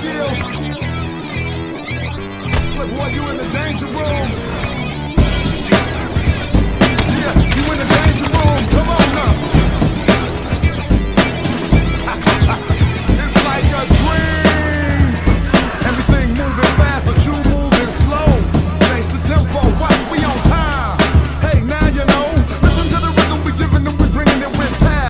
skills. Look, boy, you in the danger room. Yeah, you in the danger room. Come on now. It's like a dream. Everything moving fast, but you moving slow. Change the tempo, watch, we on time. Hey, now you know. Listen to the rhythm we giving them, we bringing it with passion.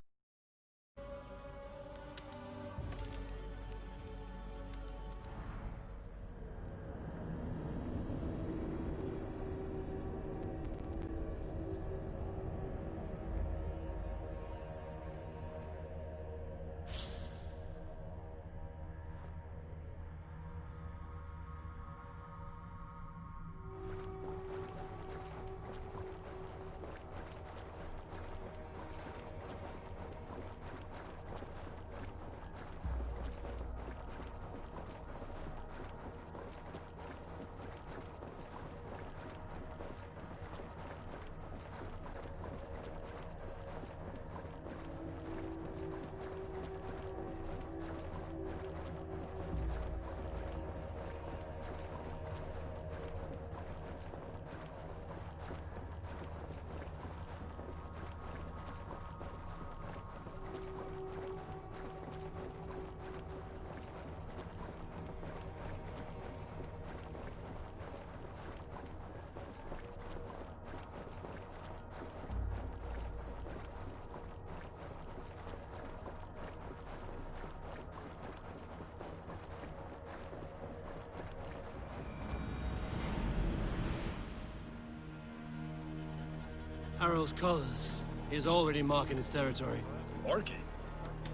Harald's colors. He is already marking his territory. Marking?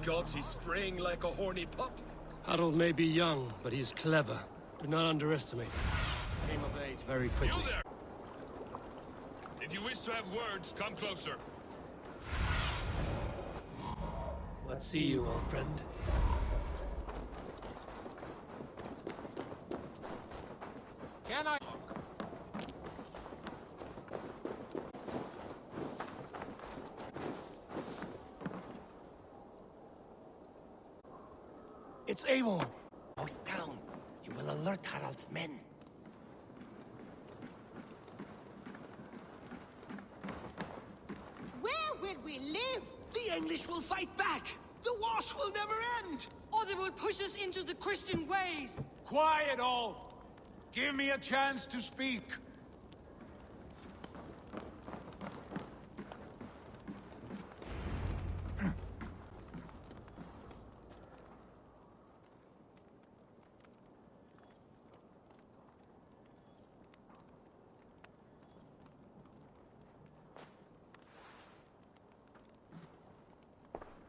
Gods, he's spraying like a horny pup. Harald may be young, but he's clever. Do not underestimate him. Came of age very quickly. You there! If you wish to have words, come closer. Let's see you, old friend. Can I? It's Avon. Post down. You will alert Harald's men. Where will we live? The English will fight back! The wars will never end! Or they will push us into the Christian ways. Quiet all! Give me a chance to speak.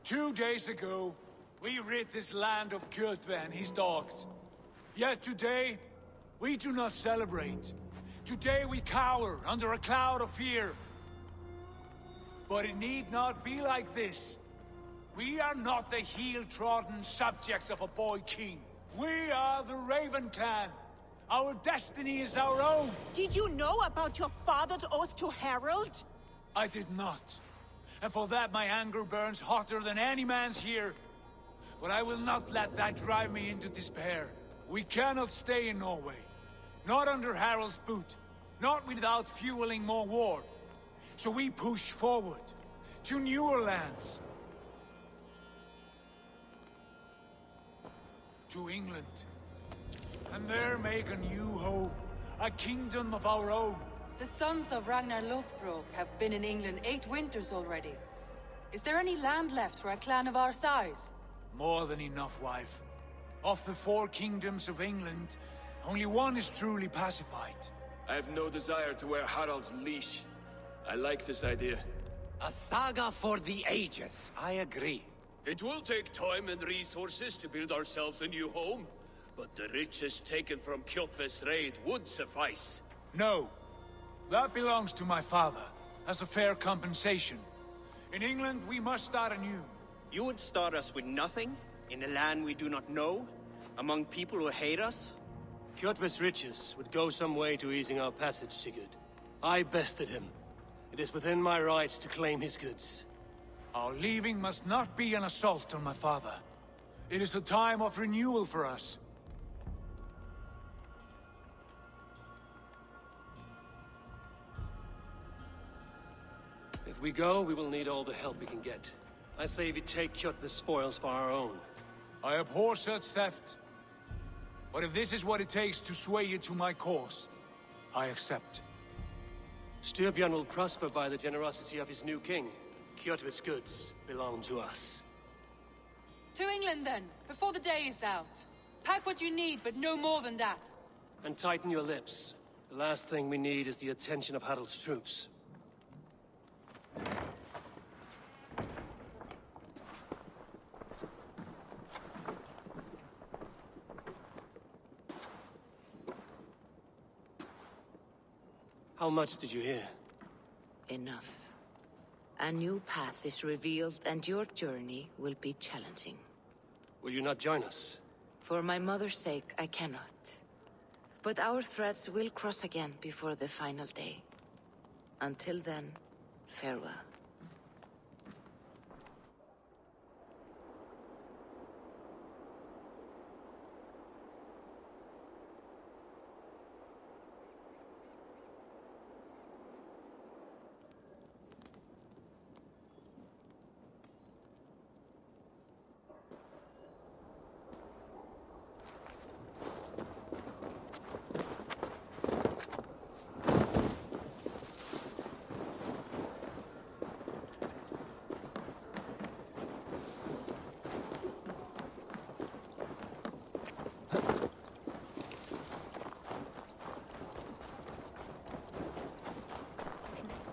2 days ago, we rid this land of Kjotve and his dogs. Yet today, we do not celebrate. Today we cower under a cloud of fear. But it need not be like this. We are not the heel-trodden subjects of a boy king. We are the Raven clan. Our destiny is our own. Did you know about your father's oath to Harald? I did not. And for that my anger burns hotter than any man's here. But I will not let that drive me into despair. We cannot stay in Norway. Not under Harald's boot. Not without fueling more war. So we push forward to newer lands. To England. And there make a new home. A kingdom of our own. The sons of Ragnar Lothbrok have been in England 8 winters already. Is there any land left for a clan of our size? More than enough, wife. Of the 4 kingdoms of England, only one is truly pacified. I have no desire to wear Harald's leash. I like this idea. A saga for the ages, I agree. It will take time and resources to build ourselves a new home, but the riches taken from Kjotve's raid would suffice. No. That belongs to my father, as a fair compensation. In England, we must start anew. You would start us with nothing, in a land we do not know, among people who hate us? Kjotve's riches would go some way to easing our passage, Sigurd. I bested him. It is within my rights to claim his goods. Our leaving must not be an assault on my father. It is a time of renewal for us. If we go, we will need all the help we can get. I say we take Kjotve's spoils for our own. I abhor such theft. But if this is what it takes to sway you to my cause, I accept. Styrbjörn will prosper by the generosity of his new king. Kjotve's goods belong to us. To England, then, before the day is out. Pack what you need, but no more than that. And tighten your lips. The last thing we need is the attention of Harald's troops. How much did you hear? Enough. A new path is revealed, and your journey will be challenging. Will you not join us? For my mother's sake, I cannot. But our threads will cross again before the final day. Until then, farewell.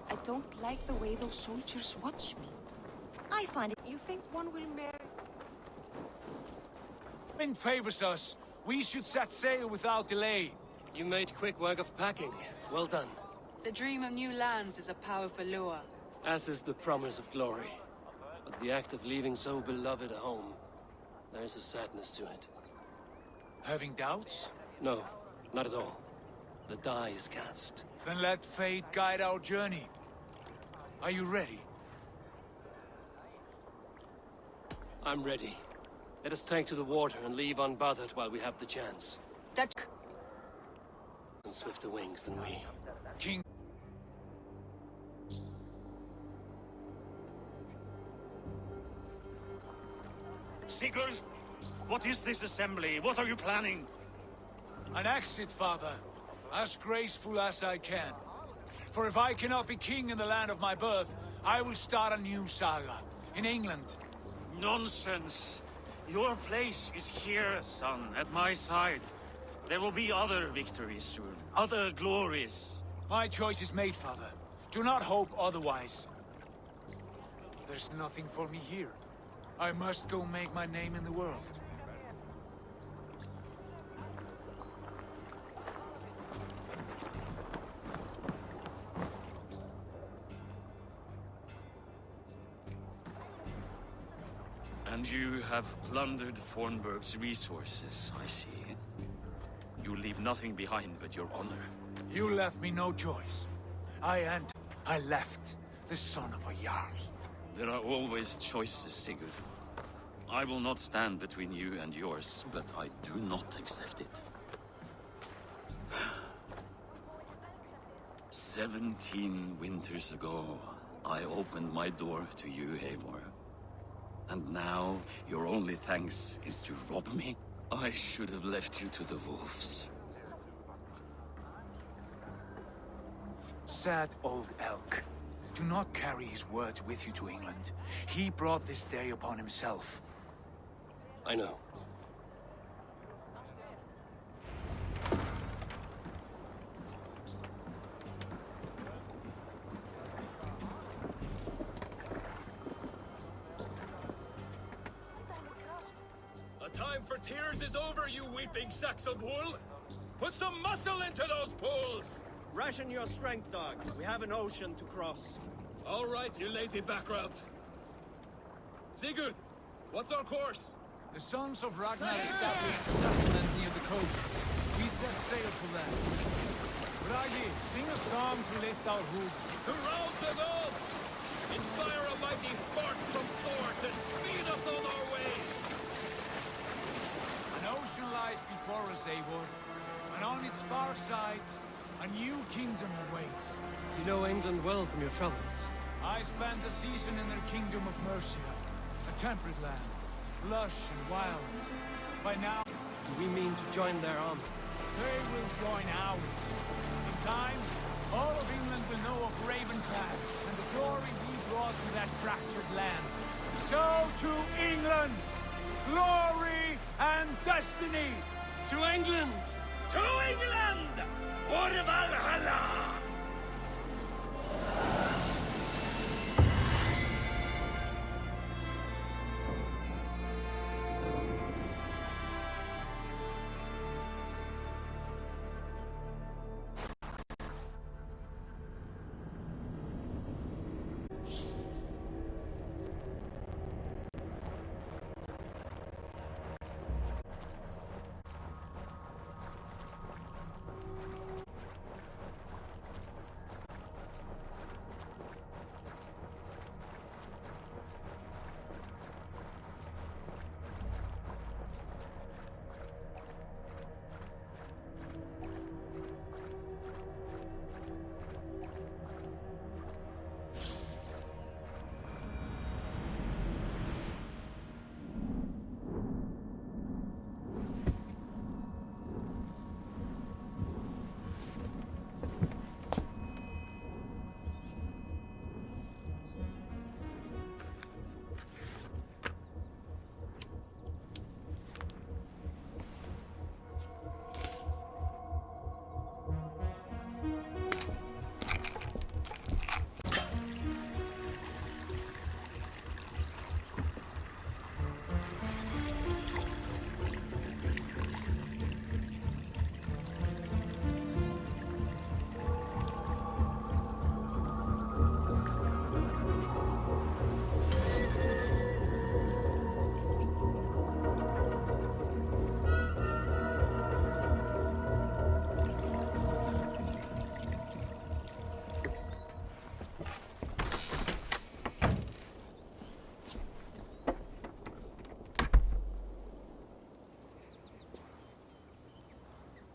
I don't like the way those soldiers watch me. I find it. You think one will marry? Wind favors us. We should set sail without delay. You made quick work of packing. Well done. The dream of new lands is a powerful lure. As is the promise of glory. But the act of leaving so beloved a home, there's a sadness to it. Having doubts? No, not at all. The die is cast. Then let fate guide our journey. Are you ready? I'm ready. Let us take to the water and leave unbothered while we have the chance. That... And swifter wings than we. King... Sigurd, what is this assembly? What are you planning? An exit, father. As graceful as I can. For if I cannot be king in the land of my birth, I will start a new saga. In England. Nonsense. Your place is here, son, at my side. There will be other victories soon. Other glories. My choice is made, father. Do not hope otherwise. There's nothing for me here. I must go make my name in the world. And you have plundered Fornburg's resources, I see. You leave nothing behind but your honor. You left me no choice. I left, the son of a Jarl. There are always choices, Sigurd. I will not stand between you and yours, but I do not accept it. 17 winters ago, I opened my door to you, Eivor. And now, your only thanks is to rob me? I should have left you to the wolves. Sad old elk. Do not carry his words with you to England. He brought this day upon himself. I know. The time for tears is over, you weeping sacks of wool! Put some muscle into those pulls! Ration your strength, dog. We have an ocean to cross. All right, you lazy backrout. Sigurd, what's our course? The sons of Ragnar established a settlement near the coast. We set sail for them. Bragi, sing a song to lift our hood. To rouse the gods! Inspire a mighty fart from Thor to speed us on our way! An ocean lies before us, Eivor. And on its far side, a new kingdom awaits. You know England well from your travels. I spent the season in their kingdom of Mercia, a temperate land, lush and wild. By now, Do we mean to join their army? they will join ours. In time, all of England will know of Ravenclad and the glory we brought to that fractured land. So to England, glory and destiny! To England! To England! For Valhalla!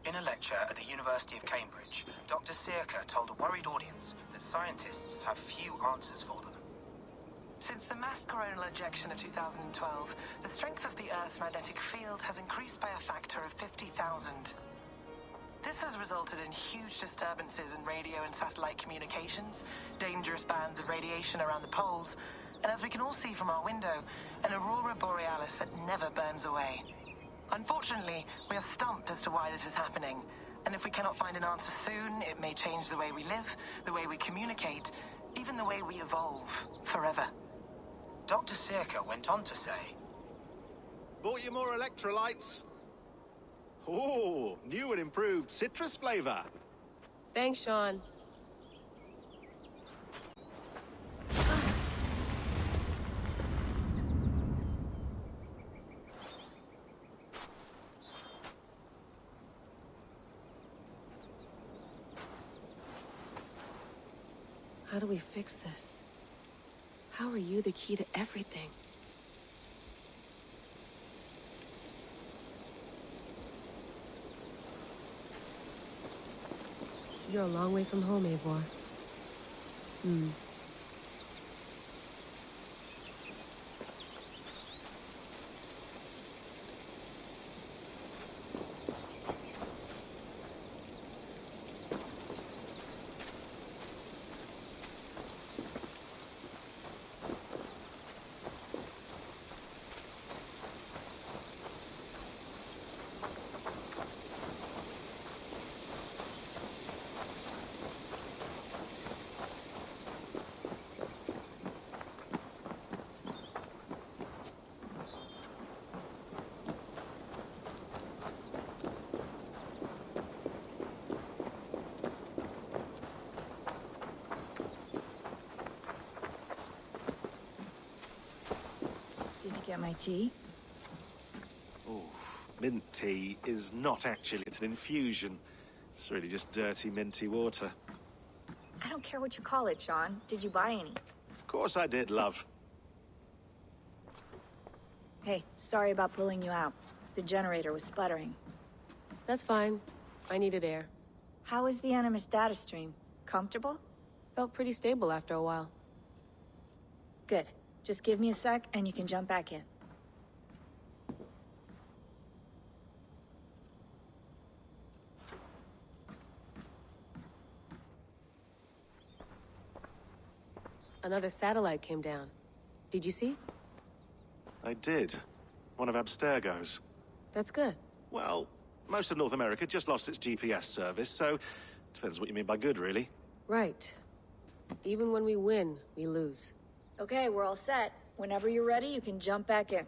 In a lecture at the University of Cambridge, Dr. Circa told a worried audience that scientists have few answers for them. Since the mass coronal ejection of 2012, the strength of the Earth's magnetic field has increased by a factor of 50,000. This has resulted in huge disturbances in radio and satellite communications, dangerous bands of radiation around the poles, and as we can all see from our window, an aurora borealis that never burns away. Unfortunately, we are stumped as to why this is happening, and if we cannot find an answer soon, it may change the way we live, the way we communicate, even the way we evolve, forever. Dr. Circa went on to say, Bought you more electrolytes? Oh, new and improved citrus flavor. Thanks, Sean. How do we fix this? How are you the key to everything? You're a long way from home, Eivor. Did you get my tea? Oh, mint tea is not actually, it's an infusion. It's really just dirty, minty water. I don't care what you call it, Sean. Did you buy any? Of course I did, love. Hey, sorry about pulling you out. The generator was sputtering. That's fine. I needed air. How is the Animus data stream? Comfortable? Felt pretty stable after a while. Good. Just give me a sec and you can jump back in. Another satellite came down. Did you see? I did. One of Abstergo's. That's good. Well, most of North America just lost its GPS service, so depends what you mean by good, really. Right. Even when we win, we lose. Okay, we're all set. Whenever you're ready, you can jump back in.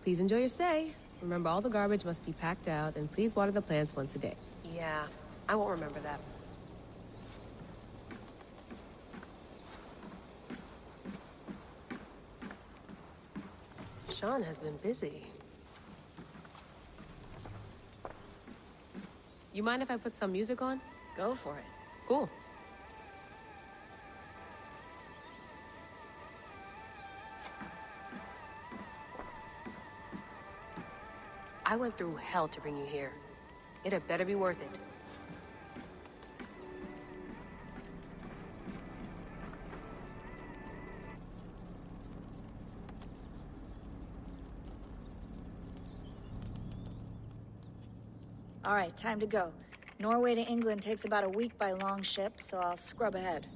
Please enjoy your stay. Remember, all the garbage must be packed out, and please water the plants once a day. Yeah, I won't remember that. Sean has been busy. You mind if I put some music on? Go for it. Cool. I went through hell to bring you here. It had better be worth it. All right, time to go. Norway to England takes about a week by long ship, so I'll scrub ahead.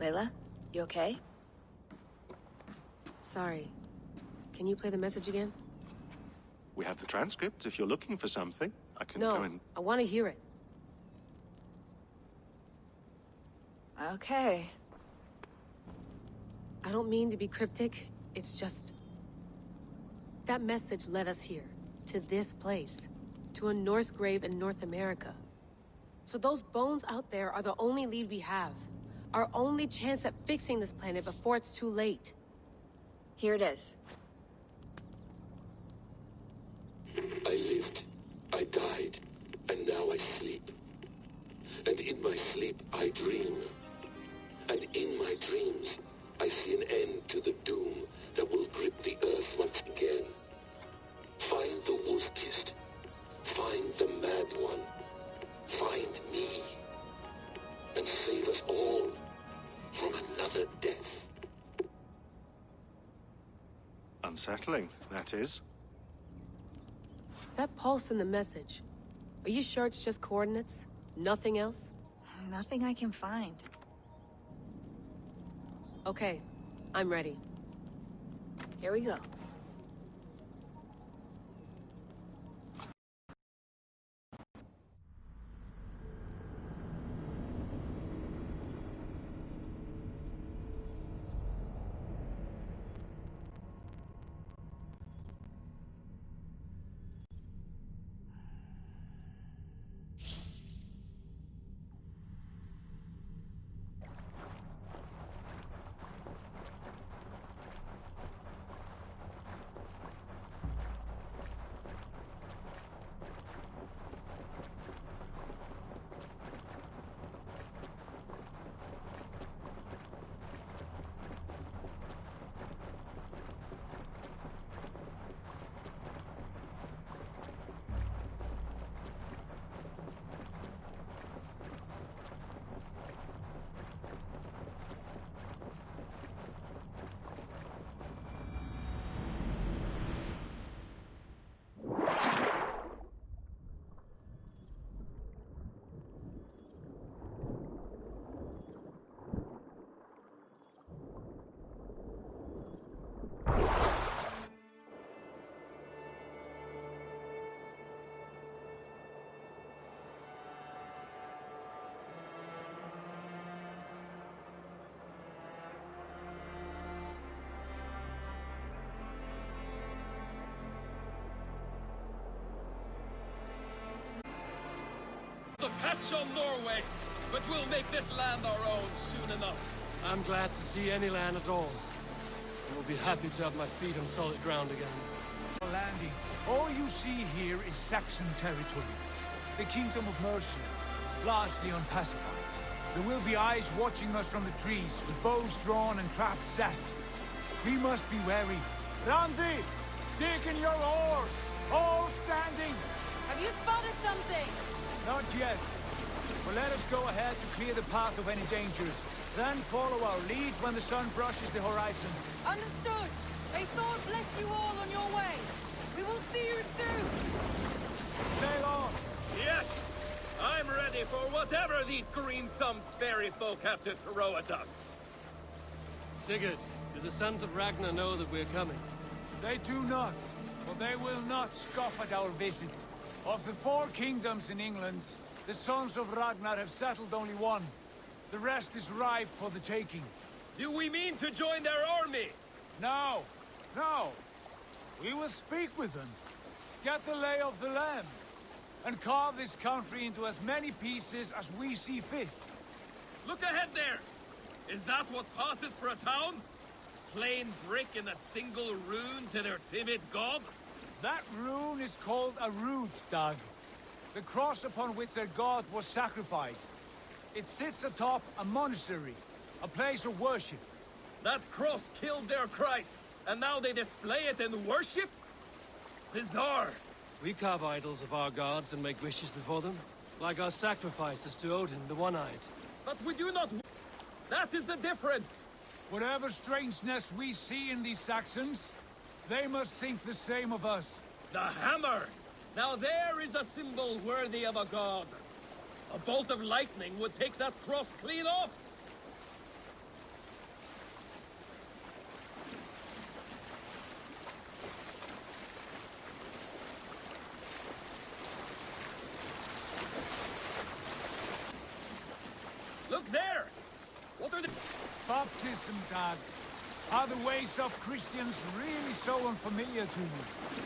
Layla, you okay? Sorry. Can you play the message again? We have the transcript. If you're looking for something, I can go and... No, I want to hear it. Okay. I don't mean to be cryptic. It's just... that message led us here. To this place. To a Norse grave in North America. So those bones out there are the only lead we have. Our only chance at fixing this planet before it's too late. Here it is. I lived, I died, and now I sleep. And in my sleep I dream. And in my dreams, I see an end to the doom that will grip the earth once again. Find the wolf-kissed. Find the mad one. Find me. And save us all from another death. Unsettling, that is. That pulse in the message. Are you sure it's just coordinates? Nothing else? Nothing I can find. Okay, I'm ready. Here we go. A patch on Norway, but we'll make this land our own soon enough. I'm glad to see any land at all. I will be happy to have my feet on solid ground again. Landing. All you see here is Saxon territory. The Kingdom of Mercia. largely unpacified. There will be eyes watching us from the trees, with bows drawn and traps set. We must be wary. Randy! Dig in your oars! All standing! Have you spotted something? Not yet. But let us go ahead to clear the path of any dangers. Then follow our lead when the sun brushes the horizon. Understood! May Thor bless you all on your way! We will see you soon! Sail on! Yes! I'm ready for whatever these green-thumbed fairy folk have to throw at us. Sigurd, do the sons of Ragnar know that we're coming? They do not, but they will not scoff at our visit. Of the 4 kingdoms in England, the sons of Ragnar have settled only one. The rest is ripe for the taking. Do we mean to join their army? No, no. We will speak with them, get the lay of the land, and carve this country into as many pieces as we see fit. Look ahead there! Is that what passes for a town? Plain brick in a single rune to their timid god? That rune is called a root, Doug. The cross upon which their god was sacrificed. It sits atop a monastery, a place of worship. That cross killed their Christ, and now they display it in worship? Bizarre. We carve idols of our gods and make wishes before them, like our sacrifices to Odin, the One-Eyed. But we do not... That is the difference! Whatever strangeness we see in these Saxons, they must think the same of us. The hammer! Now there is a symbol worthy of a god. A bolt of lightning would take that cross clean off! Look there! What are the... Baptism, Dad. Are the ways of Christians really so unfamiliar to you?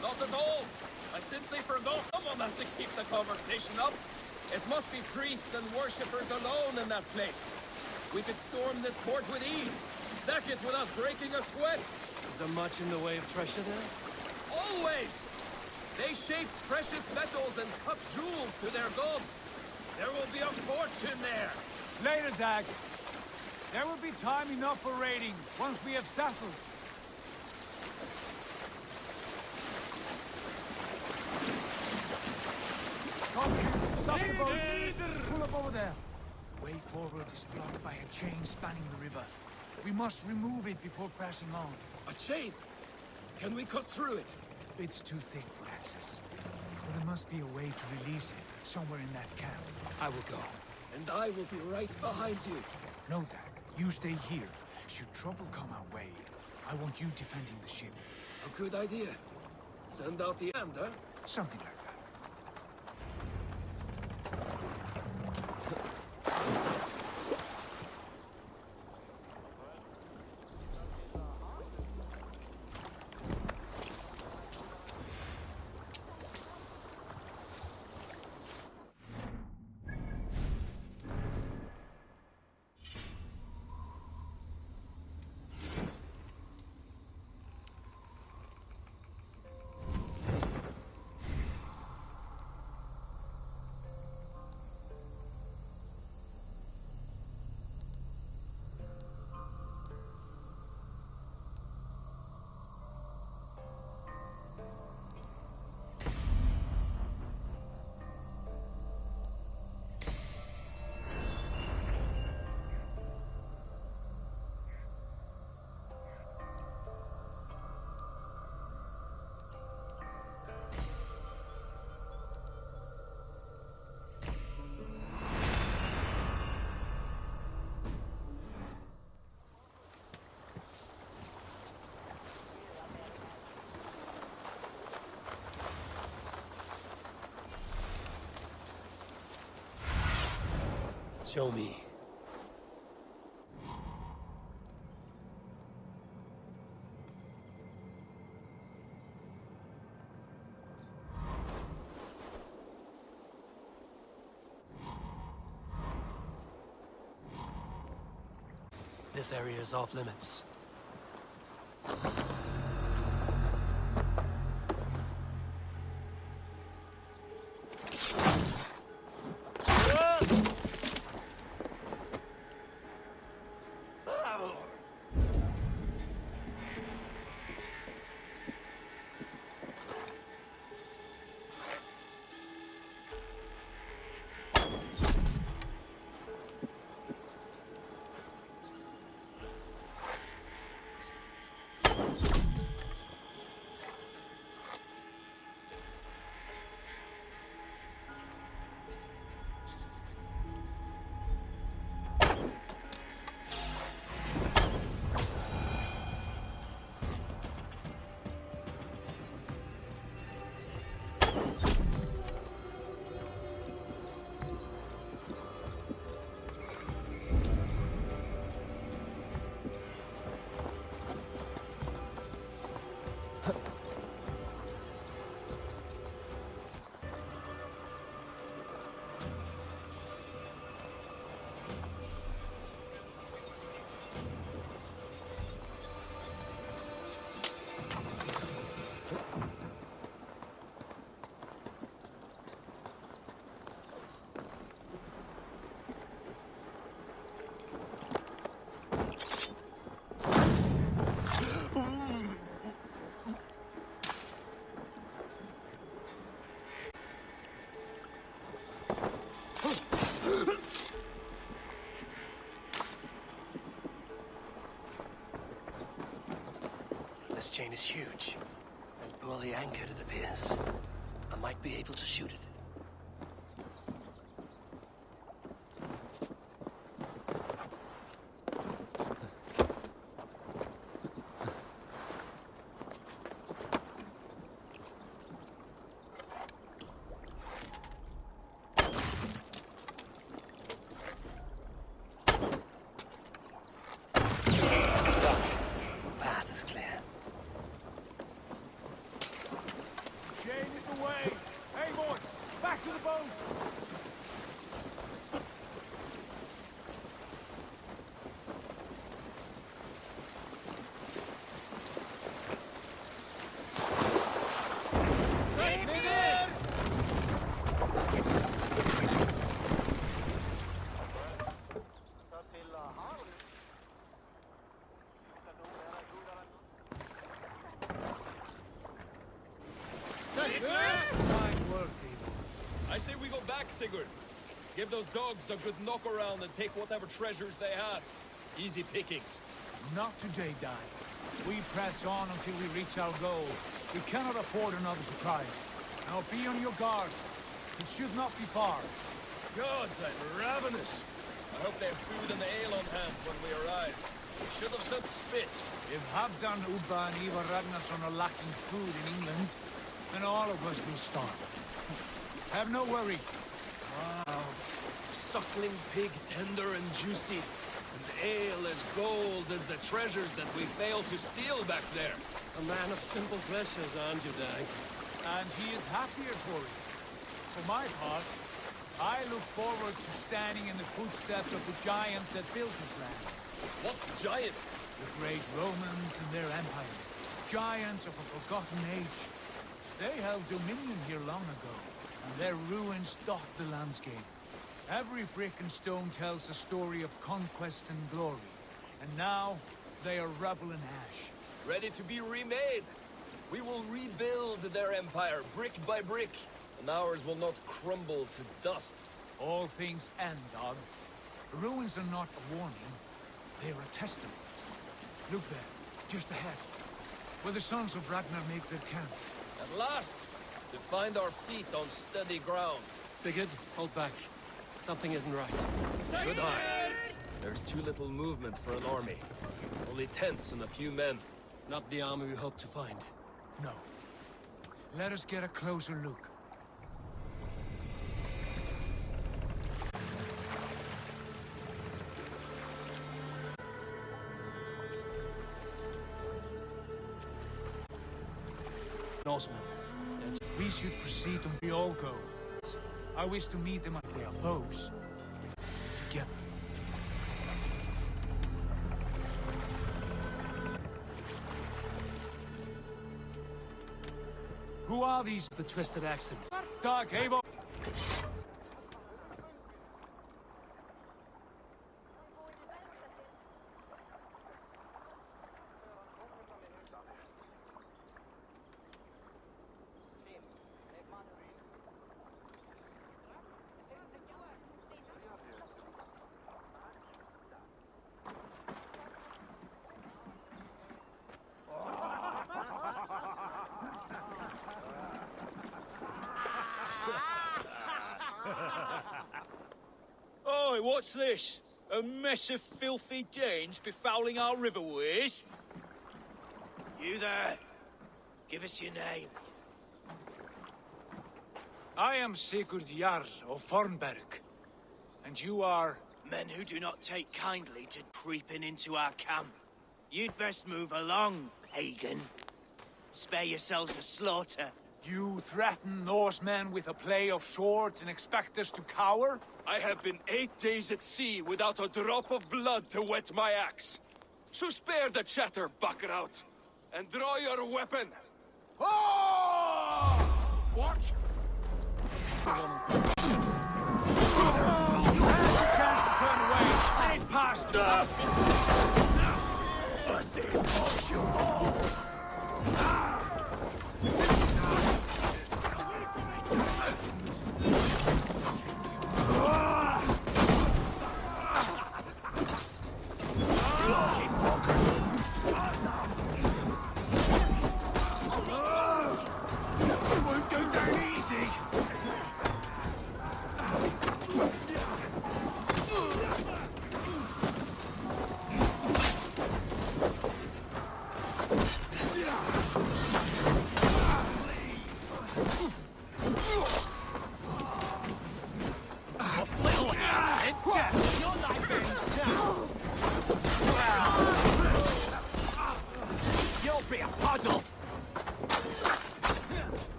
Not at all! I simply forgot someone has to keep the conversation up. It must be priests and worshippers alone in that place. We could storm this port with ease, sack it without breaking a sweat. Is there much in the way of treasure there? Always! They shape precious metals and cut jewels to their gods. There will be a fortune there. Later, Dag. There will be time enough for raiding, once we have settled. Come, stop the boats! Pull up over there. The way forward is blocked by a chain spanning the river. We must remove it before passing on. A chain? Can we cut through it? It's too thick for access. But there must be a way to release it, somewhere in that camp. I will go. And I will be right behind you. No, Dag. You stay here. Should trouble come our way, I want you defending the ship. A good idea. Send out the hand, huh? Something like that. Show me. This area is off limits. chain is huge, and poorly anchored it appears. I might be able to shoot it. Path is clear. Chain is away! Hey, boy! Back to the boat! I say we go back, Sigurd. Give those dogs a good knock around and take whatever treasures they have. Easy pickings. Not today, Dai. We press on until we reach our goal. We cannot afford another surprise. Now be on your guard. It should not be far. Gods, I'm ravenous. I hope they have food and ale on hand when we arrive. We should have sent spit. If Halfdan, Ubba and Ivar Ragnarsson are lacking food in England, then all of us will starve. Have no worry. Wow. Suckling pig, tender and juicy. And ale as gold as the treasures that we failed to steal back there. A man of simple pleasures, aren't you, Dag? And he is happier for it. For my part, I look forward to standing in the footsteps of the giants that built this land. What giants? The great Romans and their empire. Giants of a forgotten age. They held dominion here long ago, and their ruins dot the landscape. Every brick and stone tells a story of conquest and glory. And now, they are rubble and ash. Ready to be remade. We will rebuild their empire, brick by brick. And ours will not crumble to dust. All things end, dog. The ruins are not a warning. They are a testament. Look there, just ahead. Where the sons of Ragnar make their camp. At last! To find our feet on steady ground. Sigurd, hold back. Something isn't right. Should I? There's too little movement for an army. Only tents and a few men. Not the army we hope to find. No. Let us get a closer look. Norsemen. We should proceed on we all go. I wish to meet them if they are foes. Together. Who are these? The twisted accent. Dag, Eivor. Oi, what's this? A mess of filthy Danes befouling our riverways? You there? Give us your name. I am Sigurd Jarl of Fornberg. And you are? Men who do not take kindly to creeping into our camp. You'd best move along, pagan. Spare yourselves a slaughter. You threaten Norsemen with a play of swords and expect us to cower? I have been 8 days at sea without a drop of blood to wet my axe. So spare the chatter, Buckerout, and draw your weapon. Oh! What? You had your chance to turn away. Straight past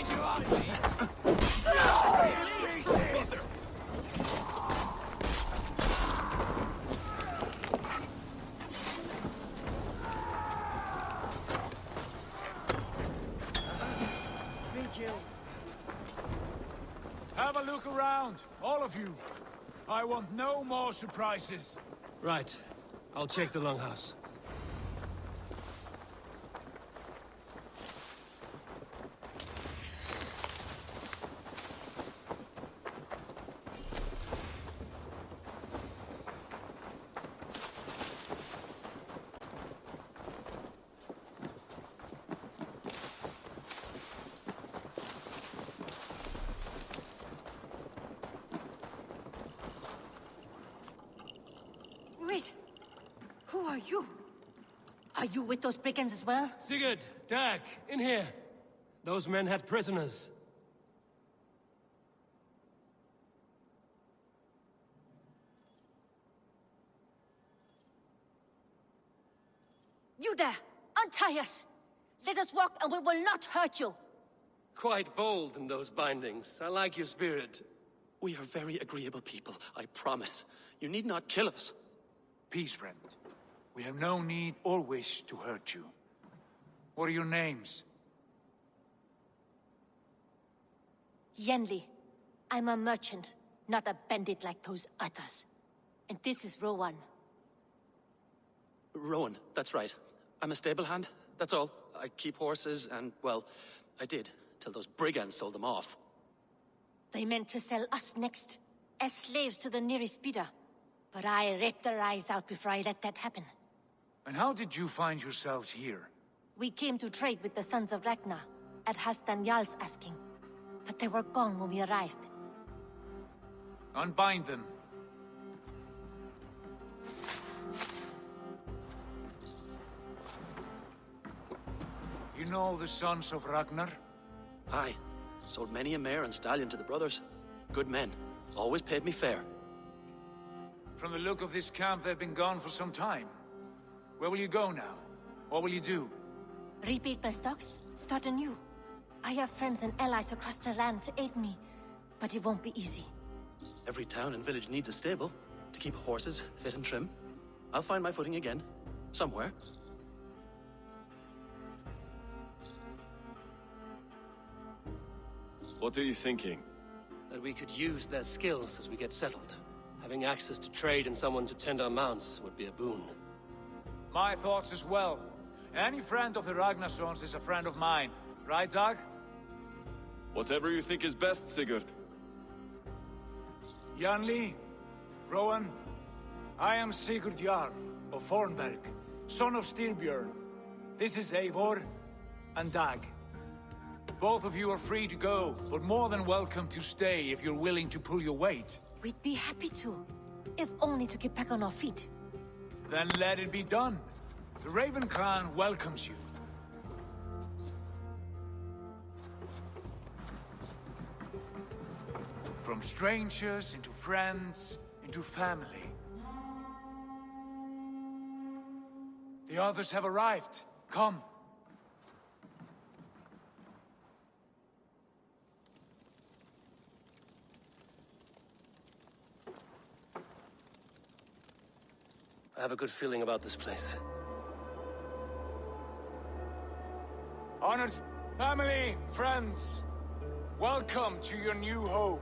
find you on me! Been killed. Have a look around, all of you. I want no more surprises. Right. I'll check the longhouse. Wait. Who are you? Are you with those brigands as well? Sigurd, Dag, in here. Those men had prisoners. You there! Untie us! Let us walk and we will not hurt you! Quite bold in those bindings. I like your spirit. We are very agreeable people, I promise. You need not kill us. Peace, friend. We have no need or wish to hurt you. What are your names? Yenli. I'm a merchant, not a bandit like those others. And this is Rowan. Rowan, that's right. I'm a stable hand, that's all. I keep horses and, well, I did, till those brigands sold them off. They meant to sell us next, as slaves to the nearest bidder. But I ripped their eyes out before I let that happen. And how did you find yourselves here? We came to trade with the Sons of Ragnar, at Halfdan Jarl's asking. But they were gone when we arrived. Unbind them. You know the Sons of Ragnar? Aye. Sold many a mare and stallion to the brothers. Good men. Always paid me fair. From the look of this camp, they've been gone for some time. Where will you go now? What will you do? Rebuild my stocks, start anew. I have friends and allies across the land to aid me, but it won't be easy. Every town and village needs a stable to keep horses fit and trim. I'll find my footing again. Somewhere. What are you thinking? That we could use their skills as we get settled. Having access to trade and someone to tend our mounts would be a boon. My thoughts as well. Any friend of the Ragnarsons is a friend of mine. Right, Dag? Whatever you think is best, Sigurd. Janli, Rowan, I am Sigurd Jarl of Fornberg, son of Styrbjörn. This is Eivor and Dag. Both of you are free to go, but more than welcome to stay if you're willing to pull your weight. We'd be happy to, if only to get back on our feet. Then let it be done. The Raven Clan welcomes you. From strangers into friends, into family. The others have arrived. Come. I have a good feeling about this place. Honored family, friends, welcome to your new home.